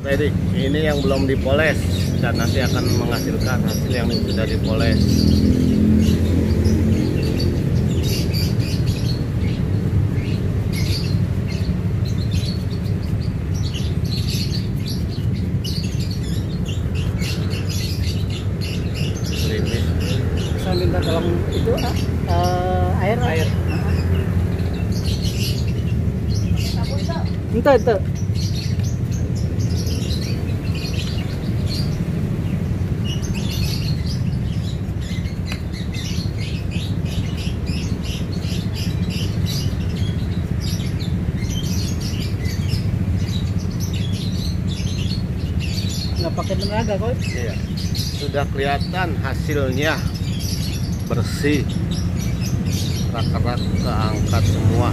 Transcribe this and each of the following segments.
Tehnik ini yang belum dipoles dan nanti akan menghasilkan hasil yang sudah dipoles. Bisa minta tolong itu air. Itu. Nggak pakai tenaga kok. Iya. Sudah kelihatan hasilnya bersih, rak-rak keangkat semua.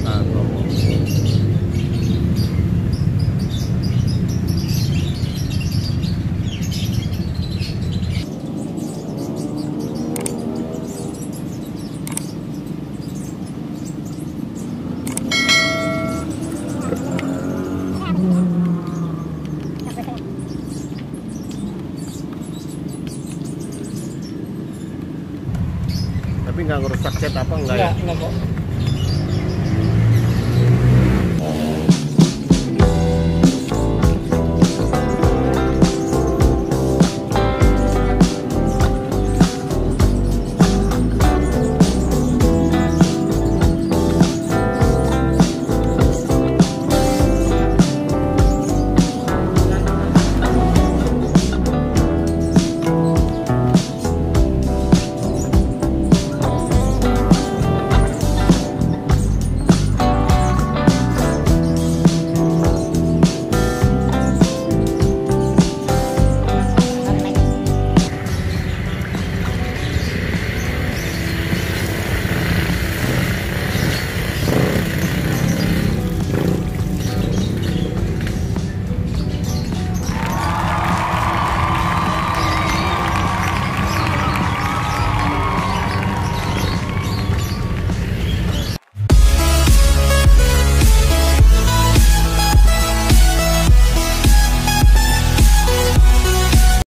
Nah, tuh. Tapi nggak ngerusak cat apa enggak ya? Enggak kok.